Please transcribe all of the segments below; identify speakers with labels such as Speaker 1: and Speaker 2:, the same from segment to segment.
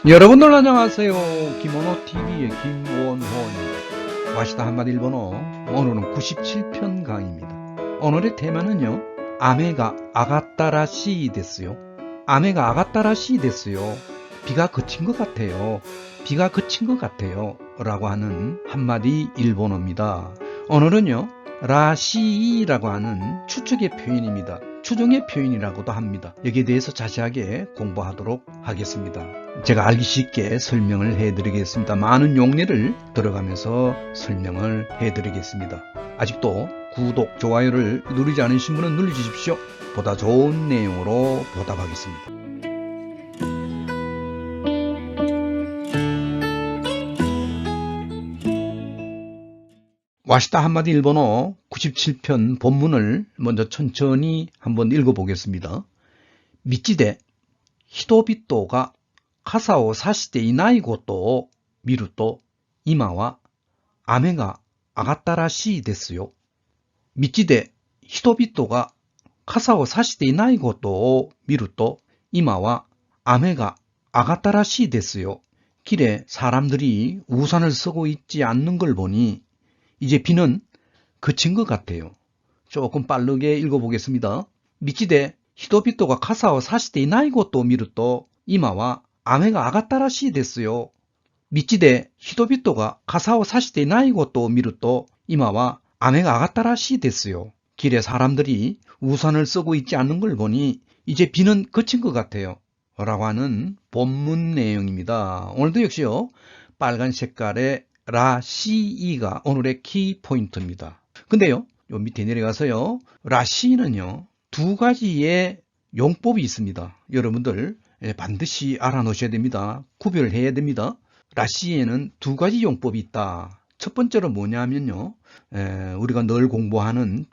Speaker 1: 여러분들 안녕하세요. 김원호TV의 김원호입니다. 와시다 한마디 일본어. 오늘은 97편 강의입니다. 오늘의 테마는요, 아메가 아가따라시 데스요. 아메가 아가따라시 데스요. 비가 그친 것 같아요. 비가 그친 것 같아요. 라고 하는 한마디 일본어입니다. 오늘은요, 라시라고 하는 추측의 표현입니다. 추정의 표현이라고도 합니다. 여기에 대해서 자세하게 공부하도록 하겠습니다. 제가 알기 쉽게 설명을 해드리겠습니다. 많은 용례를 들어가면서 설명을 해드리겠습니다. 아직도 구독, 좋아요를 누르지 않으신 분은 눌러주십시오. 보다 좋은 내용으로 보답하겠습니다. 와시다 한마디 일본어 97편 본문을 먼저 천천히 한번 읽어보겠습니다. 미치데 히토비토가傘を差していないことを見ると、今は雨が上がったらしいですよ。道で人々が傘を差していないことを見ると、今は雨が上がったらしいですよ. 길에 사람들이 우산을 쓰고 있지 않는 걸 보니 이제 비는 그친 것 같아요. 조금 빠르게 읽어보겠습니다. 道で人々が傘を差していないことを見ると、今は雨が上がったらしいですよ。道で人々が傘を差していないことを見ると、今は雨が上がったらしいですよ. 길에 사람들이 우산을 쓰고 있지 않는 걸 보니 이제 비는 그친 것 같아요. 라고 하는 본문 내용입니다. 오늘도 역시요, 빨간 색깔의 라시이가 오늘의 키포인트입니다. 근데요, 요 밑에 내려가서요, 라시는요, 두 가지의 용법이 있습니다. 여러분들 반드시 알아놓으셔야 됩니다. 구별해야 됩니다. 라시에는 두 가지 용법이 있다. 첫 번째로 뭐냐면요, 우리가 늘 공부하는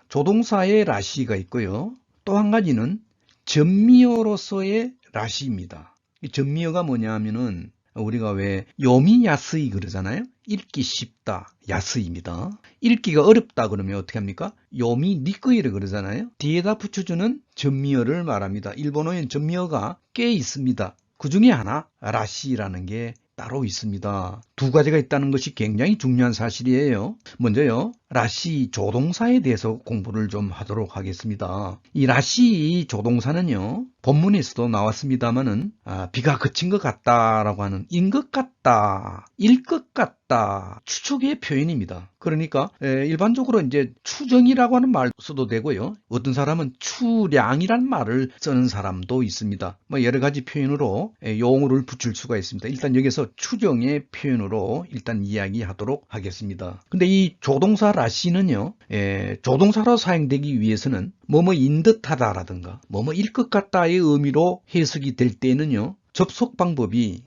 Speaker 1: 조동사의 라시가 있고요. 또 한 가지는 전미어로서의 라시입니다. 이 전미어가 뭐냐면은 우리가 왜 요미야스이 그러잖아요. 읽기 쉽다, 야스입니다. 읽기가 어렵다 그러면 어떻게 합니까? 요미 니끄이를 그러잖아요. 뒤에다 붙여주는 전미어를 말합니다. 일본어엔 전미어가 꽤 있습니다. 그 중에 하나 라시라는 게 따로 있습니다. 두 가지가 있다는 것이 굉장히 중요한 사실이에요. 먼저요, 라시 조동사에 대해서 공부를 좀 하도록 하겠습니다. 이 라시 조동사는요, 본문에서도 나왔습니다만은 비가 그친 것 같다라고 하는 인 것 같다, 일 것 같다 추측의 표현입니다. 그러니까 일반적으로 이제 추정이라고 하는 말 써도 되고요. 어떤 사람은 추량이란 말을 쓰는 사람도 있습니다. 뭐 여러 가지 표현으로 용어를 붙일 수가 있습니다. 일단 여기서 추정의 표현으로 일단 이야기하도록 하겠습니다. 근데 이 조동사 라시는요, 조동사로 사용되기 위해서는 뭐뭐인 듯하다라든가 뭐뭐일 것 같다의 의미로 해석이 될 때는요, 접속 방법이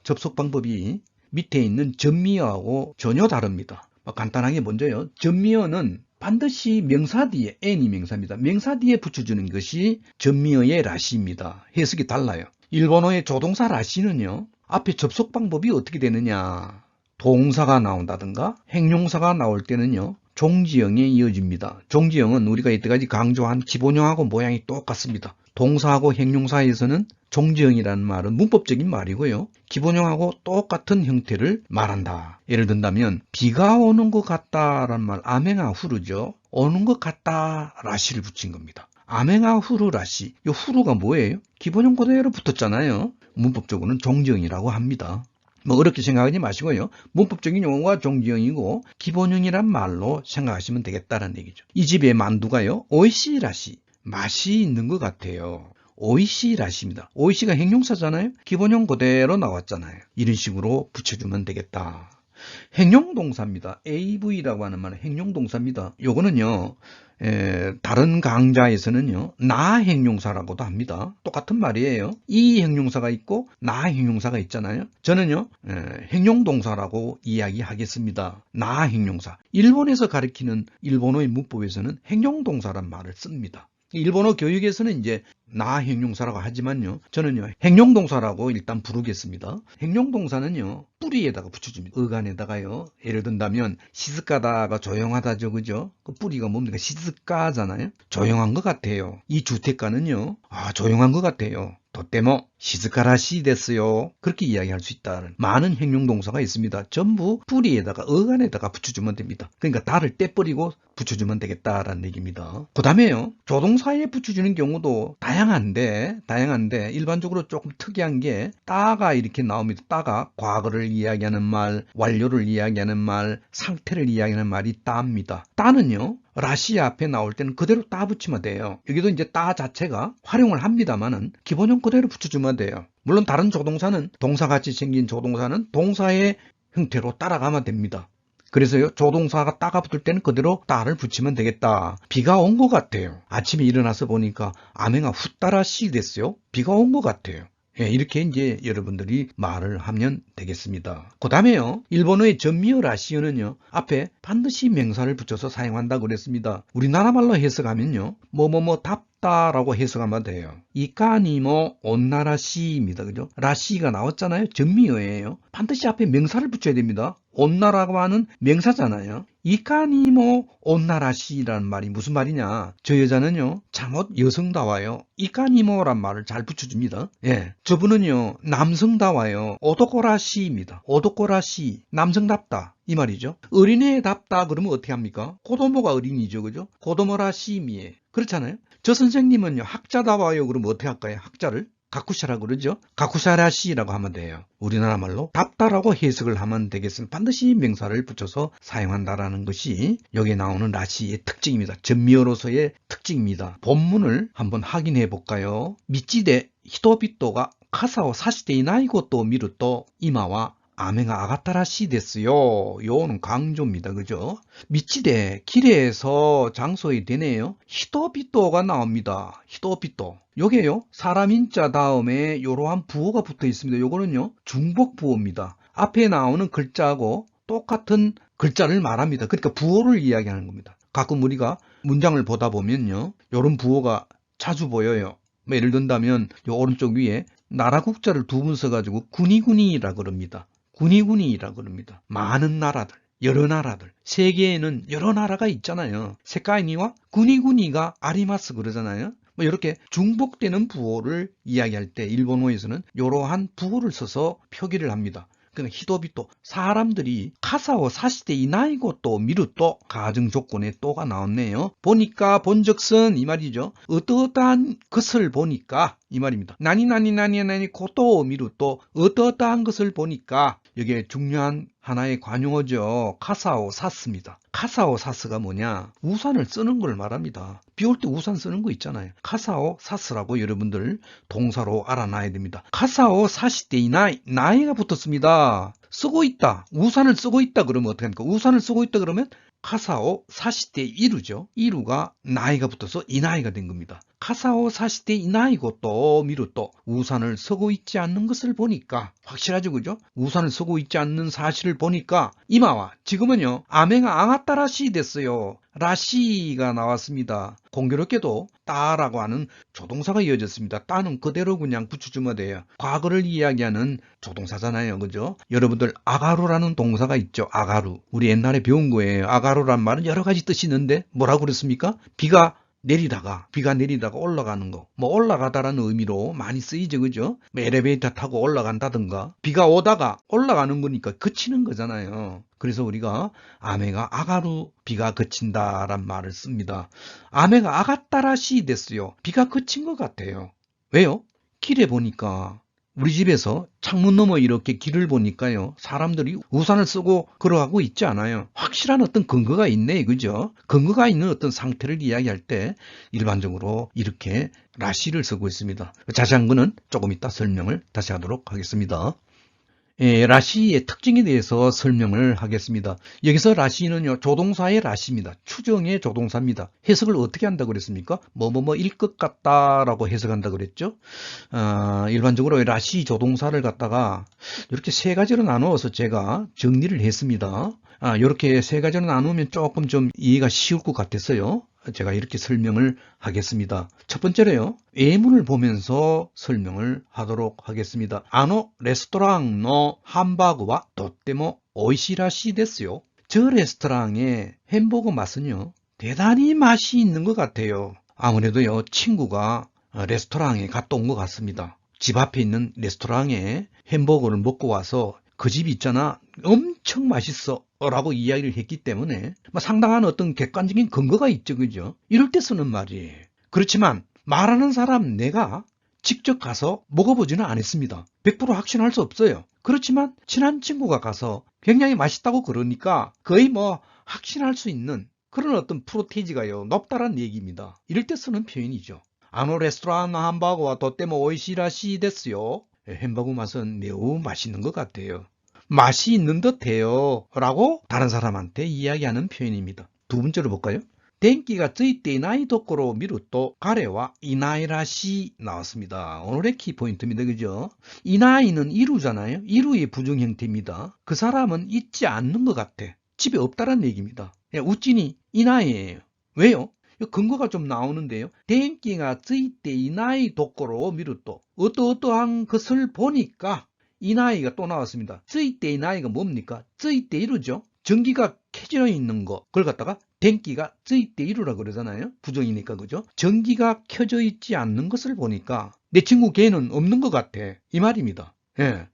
Speaker 1: 밑에 있는 전미어하고 전혀 다릅니다. 간단하게 먼저요, 전미어는 반드시 명사 뒤에, n이 명사입니다. 명사 뒤에 붙여주는 것이 전미어의 라시입니다. 해석이 달라요. 일본어의 조동사 라시는요, 앞에 접속 방법이 어떻게 되느냐, 동사가 나온다든가 행용사가 나올 때는요, 종지형에 이어집니다. 종지형은 우리가 이때까지 강조한 기본형하고 모양이 똑같습니다. 동사하고 행용사에서는 종지형이라는 말은 문법적인 말이고요, 기본형하고 똑같은 형태를 말한다. 예를 든다면 비가 오는 것 같다라는 말, 아메가 후르죠. 오는 것 같다 라시를 붙인 겁니다. 아메가 후르 라시, 이 후르가 뭐예요? 기본형 그대로 붙었잖아요. 문법적으로는 종지형이라고 합니다. 뭐 어렵게 생각하지 마시고요, 문법적인 용어가 종지형이고 기본형이란 말로 생각하시면 되겠다는 얘기죠. 이 집의 만두가요, 오이시라시, 맛이 있는 것 같아요. 오이시라시입니다. 오이시가 형용사잖아요. 기본형 그대로 나왔잖아요. 이런 식으로 붙여주면 되겠다. 행용동사입니다. av라고 하는 말은 행용동사입니다. 요거는요, 다른 강좌에서는요, 나 행용사라고도 합니다. 똑같은 말이에요. 이 행용사가 있고 나 행용사가 있잖아요. 저는요, 행용동사라고 이야기하겠습니다. 나 행용사. 일본에서 가리키는 일본어의 문법에서는 행용동사란 말을 씁니다. 일본어 교육에서는 이제 나 행용사라고 하지만요, 저는요, 행용동사라고 일단 부르겠습니다. 행용동사는요, 뿌리에다가 붙여줍니다. 어간에다가요. 예를 든다면 시즈카다가 조용하다죠, 그죠? 그 뿌리가 뭡니까? 시즈카잖아요. 조용한 것 같아요. 이 주택가는요, 조용한 것 같아요. 도떼모 시즈카라시 데스요. 그렇게 이야기할 수 있다는 많은 형용동사가 있습니다. 전부 뿌리에다가 어간에다가 붙여주면 됩니다. 그러니까 다를 떼버리고 붙여주면 되겠다라는 얘기입니다. 그 다음에요, 조동사에 붙여주는 경우도 다양한데 일반적으로 조금 특이한 게 따가 이렇게 나옵니다. 따가 과거를 이야기하는 말, 완료를 이야기하는 말, 상태를 이야기하는 말이 따입니다. 따는요, 라시 앞에 나올 때는 그대로 따 붙이면 돼요. 여기도 이제 따 자체가 활용을 합니다만은 기본형 그대로 붙여주면 돼요. 물론 다른 조동사는, 동사같이 생긴 조동사는 동사의 형태로 따라가면 됩니다. 그래서요, 조동사가 따가 붙을 때는 그대로 따를 붙이면 되겠다. 비가 온 것 같아요. 아침에 일어나서 보니까 아메가 후따라시 됐어요. 비가 온 것 같아요. 예, 이렇게 이제 여러분들이 말을 하면 되겠습니다. 그 다음에요, 일본어의 전미어 라시어는요, 앞에 반드시 명사를 붙여서 사용한다고 그랬습니다. 우리나라 말로 해석하면요, 뭐뭐뭐 답다라고 해석하면 돼요. 이까니모 온나라시입니다. 그죠? 라시가 나왔잖아요. 전미어예요. 반드시 앞에 명사를 붙여야 됩니다. 온나라고 하는 명사잖아요. 이까니모 온나라시라는 말이 무슨 말이냐? 저 여자는요, 참옷 여성다워요. 이까니모란 말을 잘 붙여줍니다. 예, 저분은요, 남성다워요. 오도코라시입니다. 오도코라시, 남성답다 이 말이죠. 어린애답다 그러면 어떻게 합니까? 고도모가 어린이죠, 그죠? 고도모라시미에. 그렇잖아요. 저 선생님은요, 학자다워요 그러면 어떻게 할까요? 학자를 가쿠샤라고 그러죠. 가쿠샤라시라고 하면 돼요. 우리나라 말로 답다라고 해석을 하면 되겠습니다. 반드시 명사를 붙여서 사용한다라는 것이 여기에 나오는 라시의 특징입니다. 전미어로서의 특징입니다. 본문을 한번 확인해 볼까요? 미치데 히토비토가 카사오 사시테 이나이 고토 미루토 이마와 아메가 아가타라시 데스요. 요는 강조입니다. 그죠? 미치데 길에서 장소에 되네요. 히토비토가 나옵니다. 히토비토. 요게요, 사람 인자 다음에 요러한 부호가 붙어 있습니다. 요거는요, 중복 부호입니다. 앞에 나오는 글자하고 똑같은 글자를 말합니다. 그러니까 부호를 이야기하는 겁니다. 가끔 우리가 문장을 보다 보면요, 요런 부호가 자주 보여요. 뭐 예를 든다면 요 오른쪽 위에 나라 국자를 두 번 써가지고 군이군이라 그럽니다. 군이군이라 그럽니다. 많은 나라들, 여러 나라들, 세계에는 여러 나라가 있잖아요. 세카이니와 군이군이가 아리마스 그러잖아요. 뭐 이렇게 중복되는 부호를 이야기할 때 일본어에서는 이러한 부호를 써서 표기를 합니다. 그러니까 히도비토, 사람들이 카사오 사시테 이나이고 또 미루또 가정 조건에 또가 나왔네요. 보니까 본적선 이 말이죠. 어떠한 것을 보니까 이 말입니다. 나니 고또 미루또 어떠한 것을 보니까 여기에 중요한 하나의 관용어죠. 카사오 사스입니다. 카사오 사스가 뭐냐? 우산을 쓰는 걸 말합니다. 비 올 때 우산 쓰는 거 있잖아요. 카사오 사스라고 여러분들 동사로 알아놔야 됩니다. 카사오 사시테 이나이, 나이가 붙었습니다. 쓰고 있다. 우산을 쓰고 있다 그러면 어떻게 합니까? 우산을 쓰고 있다 그러면 카사오 사시테 이루죠. 이루가 나이가 붙어서 이나이가 된 겁니다. 카사오 사시테 이나이고 또 미루 또 우산을 쓰고 있지 않는 것을 보니까 확실하죠, 그죠? 우산을 쓰고 있지 않는 사실을 보니까 이마와 지금은요 아메가 앙아따라시 됐어요. 라시가 나왔습니다. 공교롭게도 따라고 하는 조동사가 이어졌습니다. 따는 그대로 그냥 붙여주면 돼요. 과거를 이야기하는 조동사잖아요, 그죠? 여러분들 아가루라는 동사가 있죠. 아가루. 우리 옛날에 배운 거예요. 아가루란 말은 여러 가지 뜻이 있는데 뭐라고 그랬습니까? 비가 내리다가 올라가는 거, 뭐 올라가다라는 의미로 많이 쓰이죠, 그죠? 뭐 엘리베이터 타고 올라간다든가, 비가 오다가 올라가는 거니까 그치는 거잖아요. 그래서 우리가 아메가 아가루 비가 그친다란 말을 씁니다. 아메가 아가따라시 됐어요. 비가 그친 것 같아요. 왜요? 길에 보니까 우리 집에서 창문 너머 이렇게 길을 보니까요, 사람들이 우산을 쓰고 걸어가고 있지 않아요. 확실한 어떤 근거가 있네, 그죠? 근거가 있는 어떤 상태를 이야기할 때 일반적으로 이렇게 라시를 쓰고 있습니다. 자세한 거는 조금 이따 설명을 다시 하도록 하겠습니다. 예, 라시의 특징에 대해서 설명을 하겠습니다. 여기서 라시는요, 조동사의 라시입니다. 추정의 조동사입니다. 해석을 어떻게 한다고 그랬습니까? 뭐일 것 같다라고 해석한다고 그랬죠. 일반적으로 라시 조동사를 갖다가 이렇게 세 가지로 나누어서 제가 정리를 했습니다. 이렇게 세 가지로 나누면 조금 좀 이해가 쉬울 것 같았어요. 제가 이렇게 설명을 하겠습니다. 첫 번째로요, 예문을 보면서 설명을 하도록 하겠습니다. 레스토랑의 함바그와 도테모 오이시라시 데스요. 저 레스토랑의 햄버거 맛은요, 대단히 맛이 있는 것 같아요. 아무래도요, 친구가 레스토랑에 갔다 온 것 같습니다. 집 앞에 있는 레스토랑에 햄버거를 먹고 와서 그 집 있잖아, 엄청 맛있어 라고 이야기를 했기 때문에 상당한 어떤 객관적인 근거가 있죠. 그죠? 이럴 때 쓰는 말이에요. 그렇지만 말하는 사람 내가 직접 가서 먹어보지는 않았습니다. 100% 확신할 수 없어요. 그렇지만 친한 친구가 가서 굉장히 맛있다고 그러니까 거의 확신할 수 있는 그런 어떤 프로테이지가요 높다라는 얘기입니다. 이럴 때 쓰는 표현이죠. 아노 레스토랑 함바고와 도테모 오이시라시 데스요. 햄버거 맛은 매우 맛있는 것 같아요. 맛이 있는 듯해요 라고 다른 사람한테 이야기하는 표현입니다. 두 번째로 볼까요?電気がついていないところを見ると彼はいないらしい 나왔습니다. 오늘의 키포인트입니다. 그죠? 이나이는 이루잖아요. 이루의 부정 형태입니다. 그 사람은 있지 않는 것 같아. 집에 없다라는 얘기입니다. 우찌니 이나이예요. 왜요? 근거가 좀 나오는데요.電気がついていないところを見ると어떠어떠한 것을 보니까 이나이가 또 나왔습니다. ついていない가 뭡니까? ついている죠. 전기가 켜져 있는 거, 그걸 갖다가電気がついている라 그러잖아요. 부정이니까, 그죠? 전기가 켜져 있지 않는 것을 보니까 내 친구 걔는 없는 것 같아. 이 말입니다. 예.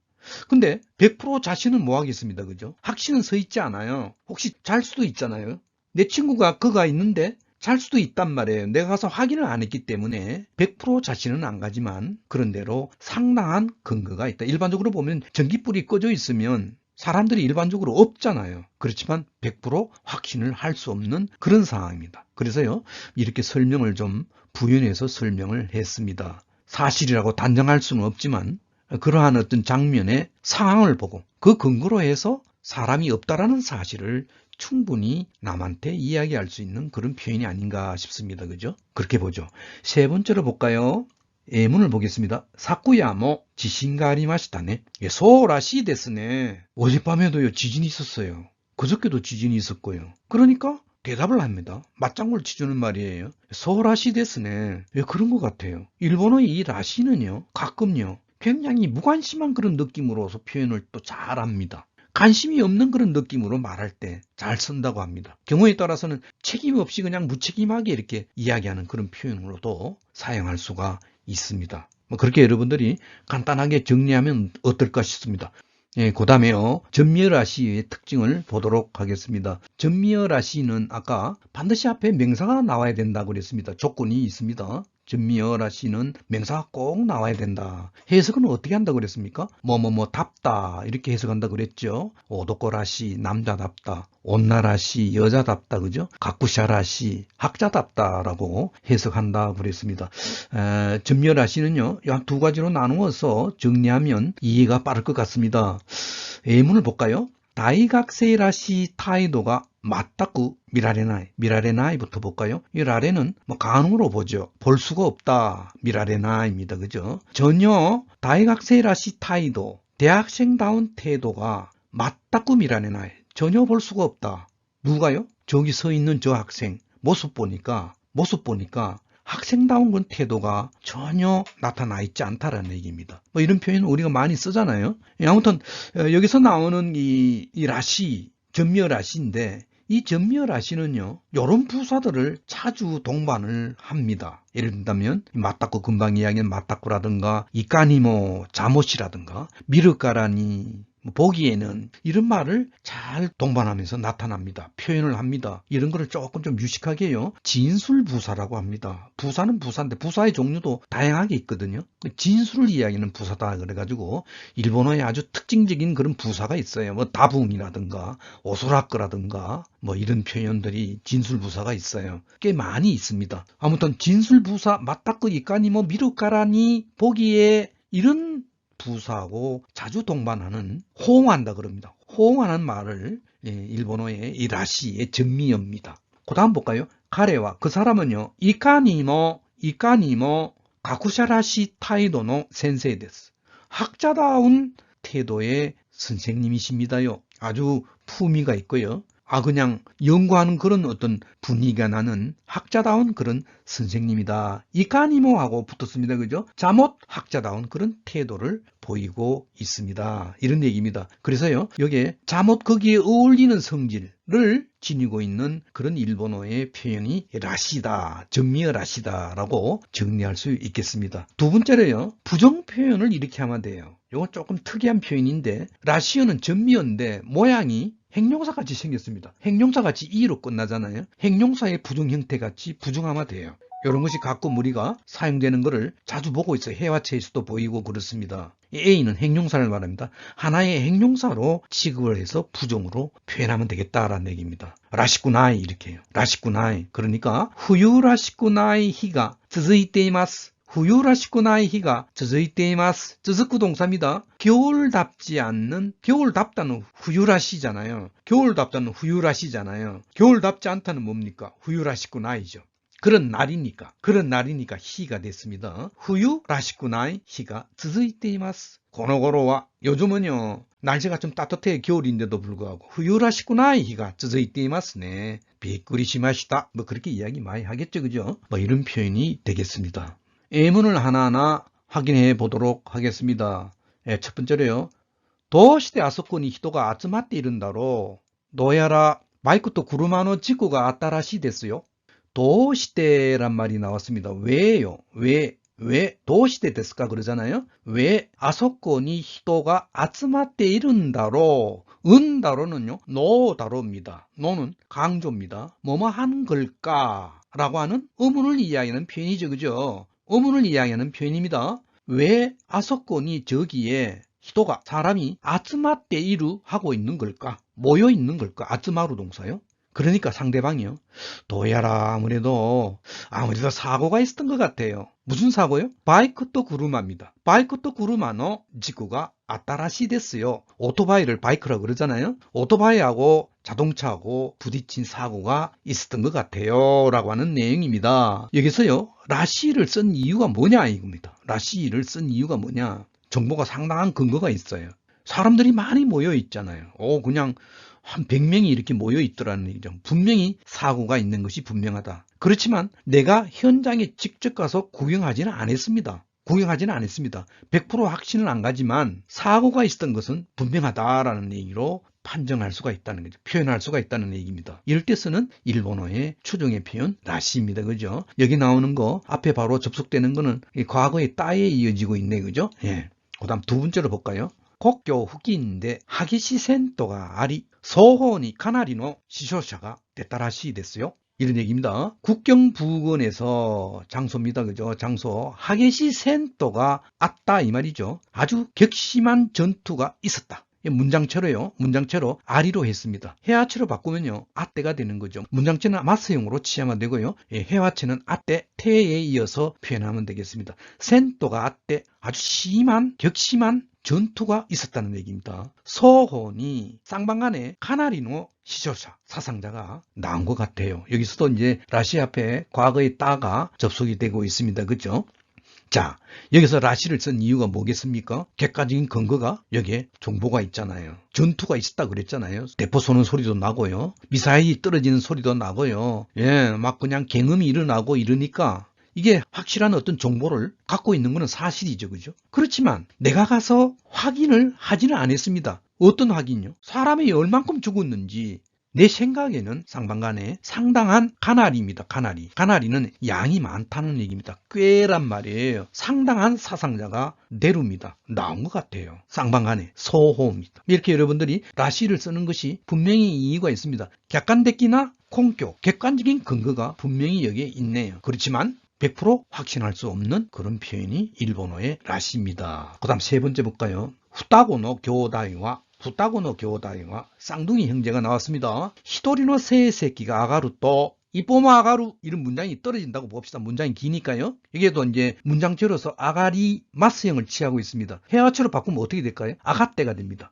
Speaker 1: 근데 100% 자신은 뭐 하겠습니다. 그죠? 확신은 서 있지 않아요. 혹시 잘 수도 있잖아요. 내 친구가 그가 있는데 잘 수도 있단 말이에요. 내가 가서 확인을 안 했기 때문에 100% 자신은 안 가지만 그런대로 상당한 근거가 있다. 일반적으로 보면 전기불이 꺼져 있으면 사람들이 일반적으로 없잖아요. 그렇지만 100% 확신을 할 수 없는 그런 상황입니다. 그래서요, 이렇게 설명을 좀 부연해서 설명을 했습니다. 사실이라고 단정할 수는 없지만 그러한 어떤 장면의 상황을 보고 그 근거로 해서 사람이 없다라는 사실을 충분히 남한테 이야기할 수 있는 그런 표현이 아닌가 싶습니다. 그죠? 그렇게 보죠. 세 번째로 볼까요? 예문을 보겠습니다. 사쿠야모 지신가 아리마시타네. 소라시 데스네. 어젯밤에도요 지진이 있었어요. 그저께도 지진이 있었고요. 그러니까 대답을 합니다. 맞장구를 치주는 말이에요. 소라시 데스네. 그런 것 같아요. 일본어의 이 라시는요 가끔요 굉장히 무관심한 그런 느낌으로서 표현을 또 잘합니다. 관심이 없는 그런 느낌으로 말할 때 잘 쓴다고 합니다. 경우에 따라서는 책임 없이 그냥 무책임하게 이렇게 이야기하는 그런 표현으로도 사용할 수가 있습니다. 그렇게 여러분들이 간단하게 정리하면 어떨까 싶습니다. 그 다음에요, 전미어라시의 특징을 보도록 하겠습니다. 전미어라시는 아까 반드시 앞에 명사가 나와야 된다고 그랬습니다. 조건이 있습니다. 전미어라시는 명사가 꼭 나와야 된다. 해석은 어떻게 한다고 그랬습니까? 답다 이렇게 해석한다고 그랬죠. 오도코라시 남자답다, 온나라시 여자답다, 그죠? 가쿠샤라시 학자답다라고 해석한다고 그랬습니다. 전미어라시는요 약 두 가지로 나누어서 정리하면 이해가 빠를 것 같습니다. 예문을 볼까요? 다이각세이라시 타이도가 맞다고 미라레나이부터 볼까요? 이 라레는 간으로 보죠. 볼 수가 없다. 미라레나이입니다. 그죠? 전혀 다이각세이라시 타이도, 대학생다운 태도가 맞다고 미라레나이. 전혀 볼 수가 없다. 누가요? 저기 서 있는 저 학생 모습 보니까 학생다운 건 태도가 전혀 나타나 있지 않다라는 얘기입니다. 이런 표현은 우리가 많이 쓰잖아요. 아무튼 여기서 나오는 이 라시, 전미어라시인데 이 전미어라시는요 이런 부사들을 자주 동반을 합니다. 예를 든다면 맞다꾸, 금방 이야기한 맞다꾸라든가 이까니모 자못이라든가 미르까라니 보기에는 이런 말을 잘 동반하면서 나타납니다. 표현을 합니다. 이런 거를 조금 좀 유식하게요 진술부사라고 합니다. 부사는 부사인데 부사의 종류도 다양하게 있거든요. 진술을 이야기하는 부사다 그래가지고 일본어에 아주 특징적인 그런 부사가 있어요. 다붕이라든가 오소라크라든가 이런 표현들이 진술부사가 있어요. 꽤 많이 있습니다. 아무튼 진술부사 맞다꾸 이까니 미루까라니 보기에 이런 부사하고 자주 동반하는 호응한다 그럽니다. 호응하는 말을 일본어의 이 라시의 전미어입니다. 그 다음 볼까요? 가레와 그 사람은요 이카니모 가쿠샤라시 타이도노 센세이 데스. 학자다운 태도의 선생님이십니다요. 아주 품위가 있고요. 그냥 연구하는 그런 어떤 분위기가 나는 학자다운 그런 선생님이다. 이까니모하고 붙었습니다. 그죠? 자못 학자다운 그런 태도를 보이고 있습니다. 이런 얘기입니다. 그래서요, 여기에 자못 거기에 어울리는 성질을 지니고 있는 그런 일본어의 표현이 라시다, 전미어 라시다라고 정리할 수 있겠습니다. 두 번째로요, 부정 표현을 이렇게 하면 돼요. 이건 조금 특이한 표현인데, 라시어는 전미어인데 모양이 행용사 같이 생겼습니다. 행용사 같이 이로 끝나잖아요. 행용사의 부정 형태 같이 부정하면 돼요. 이런 것이 가끔 우리가 사용되는 것을 자주 보고 있어요. 해화체에서도 보이고 그렇습니다. A는 행용사를 말합니다. 하나의 행용사로 취급을 해서 부정으로 표현하면 되겠다라는 얘기입니다. 라시쿠나이 이렇게 해요. 라시쿠나이. 그러니까 후유라시쿠나이 히가 続いています. 후유라시쿠나이 히가 続いています. 続く동사입니다. 겨울답지 않는, 겨울답다는 후유라시잖아요. 겨울답다는 후유라시잖아요. 겨울답지 않다는 뭡니까? 후유라시쿠나이죠. 그런 날이니까 히가 됐습니다. 후유라시쿠나이 히가 続いています. 고노고로와 요즘은요 날씨가 좀 따뜻해 겨울인데도 불구하고 후유라시쿠나이 히가 続いていますね. 비꾸리시마시다. 뭐 그렇게 이야기 많이 하겠죠, 그죠? 뭐 이런 표현이 되겠습니다. 예문을 하나하나 확인해 보도록 하겠습니다. 첫 번째로요. 도시대 아소코니 히토가 아츠마tte 이른다로 노야라 바이크도 구르마노 지구가 아따라시 됐어요. 도시대란 말이 나왔습니다. 왜요? 왜 도시대 됐을까 그러잖아요. 왜 아소코니 히토가 아츠마tte 이른다로 은다로는요 노다로입니다. 노는 강조입니다. 뭐뭐 한 걸까 라고 하는 의문을 이야기하는 표현이죠. 그죠? 의문을 이야기하는 표현입니다. 왜 아소코니 저기에 히토가 사람이 아츠마tte 이루 하고 있는 걸까? 모여 있는 걸까? 아츠마루 동사요. 그러니까 상대방이요. 도야라 아무래도 사고가 있었던 것 같아요. 무슨 사고요? 바이크또 구르마입니다. 바이크또 구르마노 지구가 아따라시 됐어요. 오토바이를 바이크라고 그러잖아요. 오토바이하고 자동차하고 부딪힌 사고가 있었던 것 같아요. 라고 하는 내용입니다. 여기서요. 라시를 쓴 이유가 뭐냐 이겁니다. 라시를 쓴 이유가 뭐냐. 정보가 상당한 근거가 있어요. 사람들이 많이 모여 있잖아요. 그냥 한 100명이 이렇게 모여 있더라는 얘기죠. 분명히 사고가 있는 것이 분명하다. 그렇지만 내가 현장에 직접 가서 구경하지는 않았습니다. 100% 확신은 안 가지만 사고가 있었던 것은 분명하다라는 얘기로 판정할 수가 있다는 거죠. 표현할 수가 있다는 얘기입니다. 이럴 때 쓰는 일본어의 추정의 표현 라시입니다. 그죠? 여기 나오는 거 앞에 바로 접속되는 거는 과거의 따에 이어지고 있네. 그죠? 예. 그다음 두 번째로 볼까요? 국교付近で激しい戦闘があり、双方にかなりの死傷者が出たらしいですよ. 이런 얘기입니다. 국경 부근에서 장소입니다. 그죠? 장소. 하게시 센터가 왔다 이 말이죠. 아주 격심한 전투가 있었다. 문장체로요. 문장체로 아리로 했습니다. 해화체로 바꾸면요. 아때가 되는 거죠. 문장체는 마스형으로 취하면 되고요. 해화체는 아때, 태에 이어서 표현하면 되겠습니다. 센터가 아때 아주 심한, 격심한 전투가 있었다는 얘기입니다. 서혼이 쌍방간에 카나리노 시조사 사상자가 나온 것 같아요. 여기서도 이제 라시 앞에 과거의 따가 접속이 되고 있습니다. 그죠? 자, 여기서 라시를 쓴 이유가 뭐겠습니까? 객관적인 근거가 여기에 정보가 있잖아요. 전투가 있었다 그랬잖아요. 대포 쏘는 소리도 나고요. 미사일이 떨어지는 소리도 나고요. 막 그냥 경음이 일어나고 이러니까 이게 확실한 어떤 정보를 갖고 있는 것은 사실이죠. 그죠? 그렇지만 내가 가서 확인을 하지는 않았습니다. 어떤 확인요? 사람이 얼만큼 죽었는지 내 생각에는 쌍방간에 상당한 가나리입니다. 가나리는 양이 많다는 얘기입니다. 꽤란 말이에요. 상당한 사상자가 내루입니다. 나온 것 같아요. 쌍방간에 소호입니다. 이렇게 여러분들이 라시를 쓰는 것이 분명히 이유가 있습니다. 객관적이나 콩교, 객관적인 근거가 분명히 여기에 있네요. 그렇지만 100% 확신할 수 없는 그런 표현이 일본어의 라시입니다. 그 다음 세 번째 볼까요? 후타고노 교다이와 쌍둥이 형제가 나왔습니다. 히토리노 세이새끼가 아가루 또 이뽀마 아가루 이런 문장이 떨어진다고 봅시다. 문장이 기니까요. 이게 또 이제 문장체로서 아가리 마스형을 취하고 있습니다. 해화체로 바꾸면 어떻게 될까요? 아가떼가 됩니다.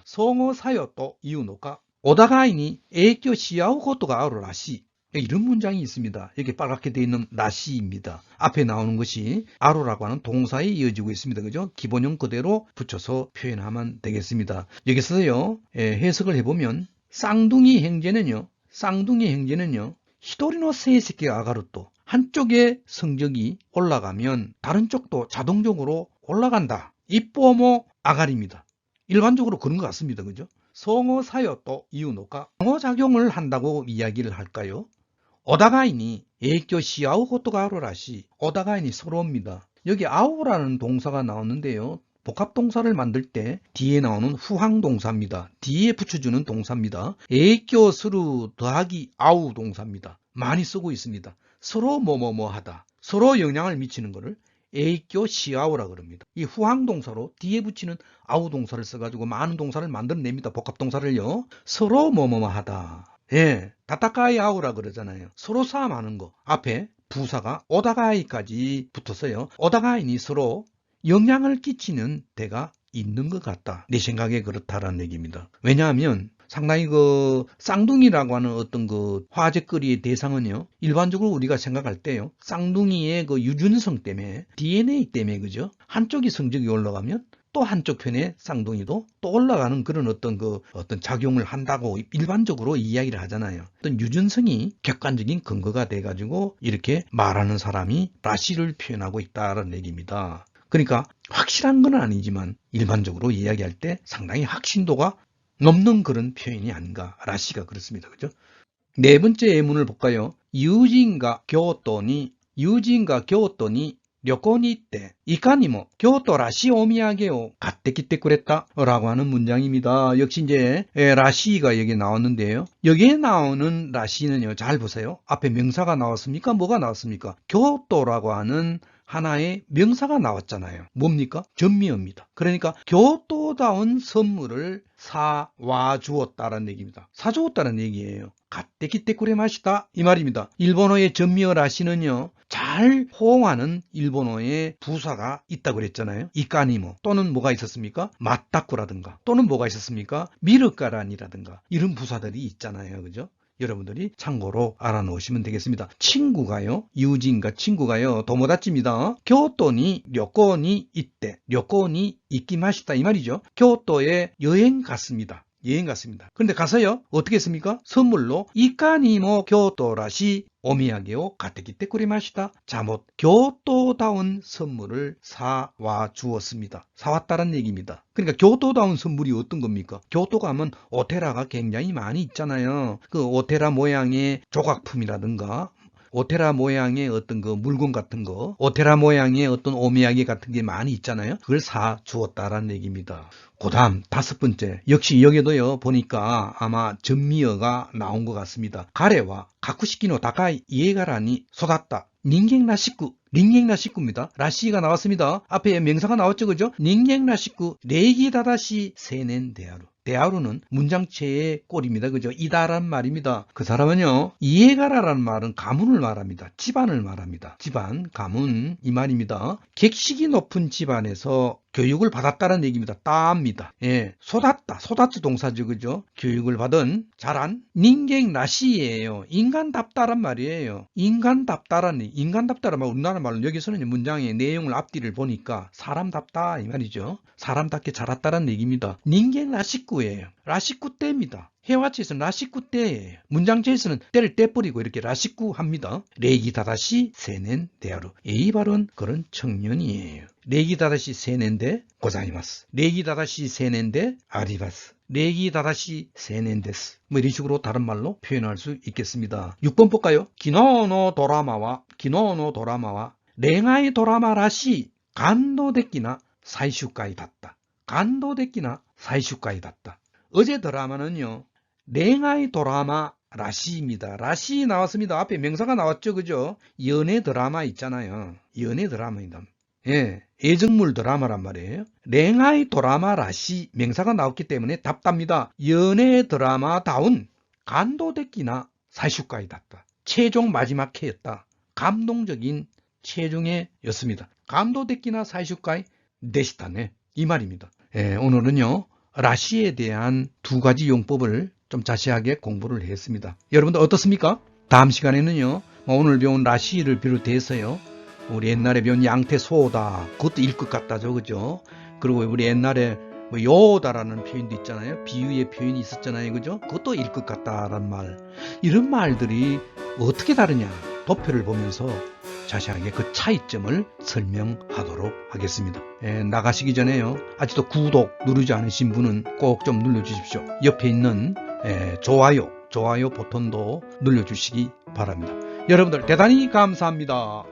Speaker 1: 성어 사요 또 이유노가 오다가이니 에이교 시아오 고토가 아루 라시 이런 문장이 있습니다. 여기 빨갛게 되어 있는 라시입니다. 앞에 나오는 것이 아로라고 하는 동사에 이어지고 있습니다. 그죠? 기본형 그대로 붙여서 표현하면 되겠습니다. 여기서요, 해석을 해보면 쌍둥이 형제는요, 히도리노 세이세키 아가루또, 한쪽의 성적이 올라가면 다른 쪽도 자동적으로 올라간다. 이뽀모 아가리입니다. 일반적으로 그런 것 같습니다. 그죠? 성어사요 또 이유노가 상호작용을 한다고 이야기를 할까요? 오다가이니 에이교 시아우 고토가 아로라시, 오다가이니 서로입니다. 여기 아우라는 동사가 나오는데요. 복합동사를 만들 때 뒤에 나오는 후항동사입니다. 뒤에 붙여주는 동사입니다. 에이교 스루 더하기 아우 동사입니다. 많이 쓰고 있습니다. 서로 뭐뭐뭐 하다, 서로 영향을 미치는 것을 에이교 시아우라 그럽니다. 이 후항동사로 뒤에 붙이는 아우 동사를 써가지고 많은 동사를 만들어냅니다. 복합동사를요. 서로 뭐뭐뭐 하다. 예, 다타카이 아우라 그러잖아요. 서로 싸움하는 거. 앞에 부사가 오다가이까지 붙었어요. 오다가이니 서로 영향을 끼치는 데가 있는 것 같다. 내 생각에 그렇다라는 얘기입니다. 왜냐하면 상당히 그 쌍둥이라고 하는 어떤 그 화제거리의 대상은요, 일반적으로 우리가 생각할 때요, 쌍둥이의 그 유준성 때문에, DNA 때문에, 그죠? 한쪽이 성적이 올라가면 또 한쪽 편의 쌍둥이도 또 올라가는 그런 어떤 작용을 한다고 일반적으로 이야기를 하잖아요. 어떤 유준성이 객관적인 근거가 돼가지고 이렇게 말하는 사람이 라시를 표현하고 있다는 얘기입니다. 그러니까 확실한 건 아니지만 일반적으로 이야기할 때 상당히 확신도가 넘는 그런 표현이 아닌가. 라시가 그렇습니다. 그죠? 네 번째 예문을 볼까요? 유진과 교토니旅行に 때 이카니모 교토 라시 오미야게오 갓데키테 그랬다 라고 하는 문장입니다. 역시 이제 라시가 여기 나왔는데요. 여기에 나오는 라시는요, 잘 보세요. 앞에 명사가 나왔습니까? 뭐가 나왔습니까? 교토라고 하는 하나의 명사가 나왔잖아요. 뭡니까? 전미어입니다. 그러니까 교토다운 선물을 사와 주었다는 얘기입니다. 사주었다는 얘기예요. 갓데키테 쿠레마시다 이 말입니다. 일본어의 전미어 라시는요, 잘 호응하는 일본어의 부사가 있다고 그랬잖아요. 이까니모 또는 뭐가 있었습니까? 맞다꾸라든가 또는 뭐가 있었습니까? 미르까란이라든가 이런 부사들이 있잖아요. 그죠? 여러분들이 참고로 알아놓으시면 되겠습니다. 친구가요, 유진과 친구가요, 도모다치입니다. 교토니 료코니 이때, 료코니 이키마시다 이 말이죠. 교토에 여행 갔습니다. 그런데 가서요, 어떻게 했습니까? 선물로 이카니모 교토라시 오미야게오 가테키테 쿠리마시다. 자못 교토다운 선물을 사와 주었습니다. 사왔다는 얘기입니다. 그러니까 교토다운 선물이 어떤 겁니까? 교토가 하면 오테라가 굉장히 많이 있잖아요. 그 오테라 모양의 조각품이라든가 오테라 모양의 어떤 그 물건 같은 거, 오테라 모양의 어떤 오미야게 같은 게 많이 있잖아요. 그걸 사 주었다라는 얘기입니다. 그 다음 다섯 번째, 역시 여기도요 보니까 아마 전미어가 나온 것 같습니다. 가레와 가쿠시키노 다카이 이에가라니 쏟았다. 닌갱라식구입니다. 라시가 나왔습니다. 앞에 명사가 나왔죠, 그죠? 닌갱라식구 레이기다다시 세넨 대하루. 대하루는 문장체의 꼴입니다. 그죠? 이다란 말입니다. 그 사람은요, 이에가라라는 말은 가문을 말합니다. 집안을 말합니다. 집안, 가문, 이 말입니다. 객식이 높은 집안에서 교육을 받았다는 얘기입니다. 따입니다. 예, 소다츠 동사죠, 그죠? 교육을 받은 자란 닌갱 라시예요. 인간답다란 말이에요. 인간답다란 말, 우리나라 말로 여기서는 문장의 내용을 앞뒤를 보니까 사람답다 이 말이죠. 사람답게 자랐다는 얘기입니다. 닌갱 라시쿠예요. 라시쿠 때입니다. 해와치에서는 라시쿠 때예요. 문장체에서는 때를 떼버리고 이렇게 라시쿠 합니다. 레기다다시 세넨 데아루. 이 발은 그런 청년이에요. 레기다다시 세넨데 고자이마스. 레기다다시 세넨데 아리바스. 레기다다시 세넨데스. 뭐 이런 식으로 다른 말로 표현할 수 있겠습니다. 6번 볼까요? 기노노 도라마와 랭아이 도라마라시 간도데끼나 사이슈까이 닿다. 간도데끼나 사이슈까이 닿다. 어제 드라마는요, 랭아이 도라마 라시입니다. 라시 나왔습니다. 앞에 명사가 나왔죠, 그죠? 연애 드라마 있잖아요. 연애 드라마입니다. 예, 애정물 드라마란 말이에요. 랭아이 도라마 라시 명사가 나왔기 때문에 답답니다. 연애 드라마다운 간도데끼나 사이슈까이 닿다. 최종 마지막 회였다. 감동적인 최종회였습니다. 감도데끼나 사이슈까이 데시타네 이 말입니다. 예, 오늘은요, 라시에 대한 두 가지 용법을 좀 자세하게 공부를 했습니다. 여러분들 어떻습니까? 다음 시간에는요, 오늘 배운 라시를 비롯해서요, 우리 옛날에 배운 양태소다 그것도 읽을 것 같다죠, 그죠? 그리고 우리 옛날에 뭐 요다라는 표현도 있잖아요. 비유의 표현이 있었잖아요. 그죠? 그것도 일 것 같다라는 말. 이런 말들이 어떻게 다르냐? 도표를 보면서 자세하게 그 차이점을 설명하도록 하겠습니다. 나가시기 전에요. 아직도 구독 누르지 않으신 분은 꼭 좀 눌러주십시오. 옆에 있는 좋아요 버튼도 눌러주시기 바랍니다. 여러분들 대단히 감사합니다.